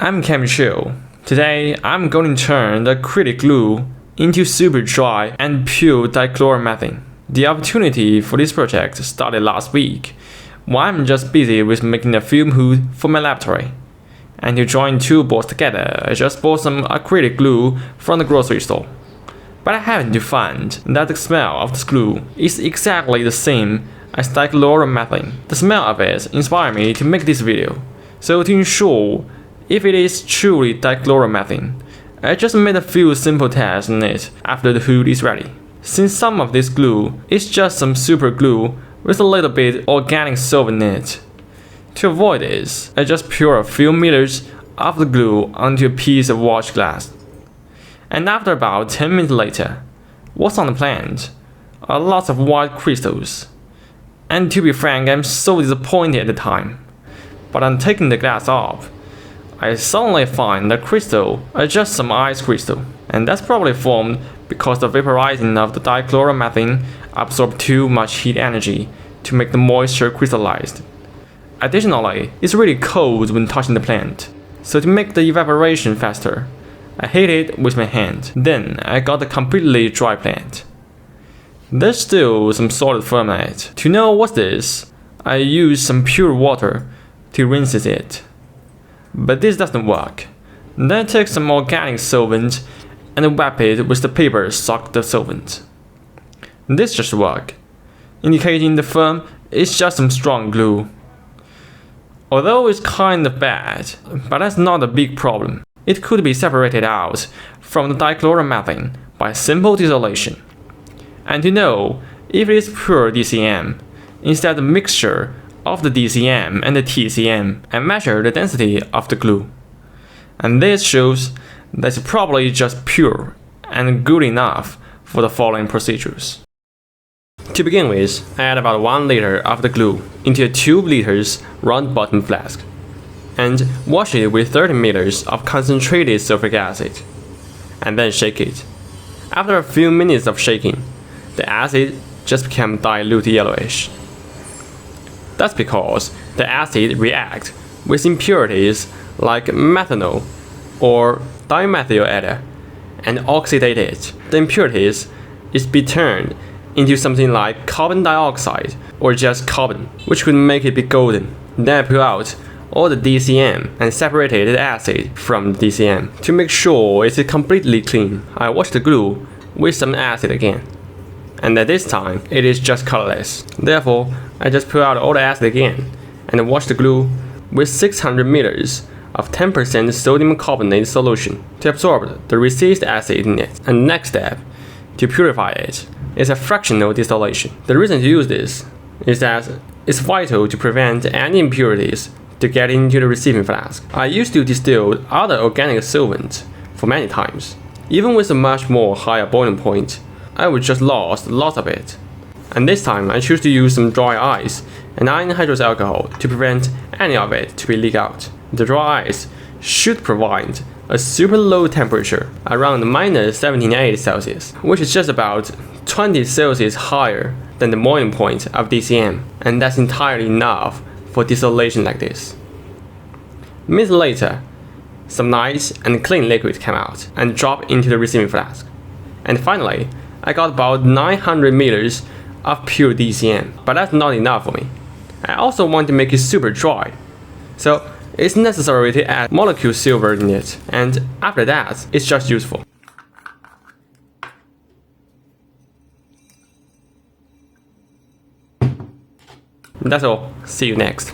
I'm Chill. Today, I'm going to turn the acrylic glue into super dry and pure DiChloromathane. The opportunity for this project started last week, while I'm just busy with making a film hood for my laboratory. And to join two boards together, I just bought some acrylic glue from the grocery store. But I happened to find that the smell of this glue is exactly the same as DiChloromathane. The smell of it inspired me to make this video. So to ensure if it is truly DiChloromathane, I just made a few simple tests on it after the hood is ready. Since some of this glue is just some super glue with a little bit organic solvent in it. To avoid this, I just pour a few milliliters of the glue onto a piece of watch glass. And after about 10 minutes later, what's on the plant are lots of white crystals. And to be frank, I'm so disappointed at the time. But on taking the glass off, I suddenly find the crystal are just some ice crystal. And that's probably formed because the vaporizing of the DiChloromathane absorbed too much heat energy to make the moisture crystallized. Additionally, it's really cold when touching the plant. So to make the evaporation faster, I hit it with my hand. Then I got a completely dry plant. There's still some solid film on it. To know what's this, I use some pure water to rinse it. But this doesn't work. Then I take some organic solvent and wrap it with the paper soaked the solvent. This just works, indicating the film is just some strong glue. Although it's kind of bad, but that's not a big problem. It could be separated out from the DiChloromathane by simple distillation. And to know if it is pure DCM, instead of a mixture of the DCM and the TCM, I measure the density of the glue. And this shows that it's probably just pure and good enough for the following procedures. To begin with, I add about 1 liter of the glue into a 2 liters round bottom flask and wash it with 30 milliliters of concentrated sulfuric acid, and then shake it. After a few minutes of shaking, the acid just becomes dilute yellowish. That's because the acid reacts with impurities like methanol or dimethyl ether and oxidate it. The impurities is be turned into something like carbon dioxide or just carbon, which could make it be golden. Then I pull out all the DCM and separated the acid from the DCM. To make sure it's completely clean, I wash the glue with some acid again. And at this time, it is just colorless. Therefore, I just pull out all the acid again and wash the glue with 600 milliliters of 10% sodium carbonate solution to absorb the residual acid in it. And next step, to purify it, is a fractional distillation. The reason to use this is that it's vital to prevent any impurities to get into the receiving flask. I used to distill other organic solvents for many times. Even with a much more higher boiling point, I would just lost lots of it. And this time I choose to use some dry ice and anhydrous alcohol to prevent any of it to be leaked out. The dry ice should provide a super low temperature, around minus 17.8 Celsius, which is just about 20 Celsius higher than the boiling point of DCM, and that's entirely enough for distillation like this. Minutes later, some nice and clean liquid came out and dropped into the receiving flask. And finally, I got about 900 milliliters of pure DCM, but that's not enough for me. I also want to make it super dry, so it's necessary to add molecule silver in it, and after that, it's just useful. That's all. See you next.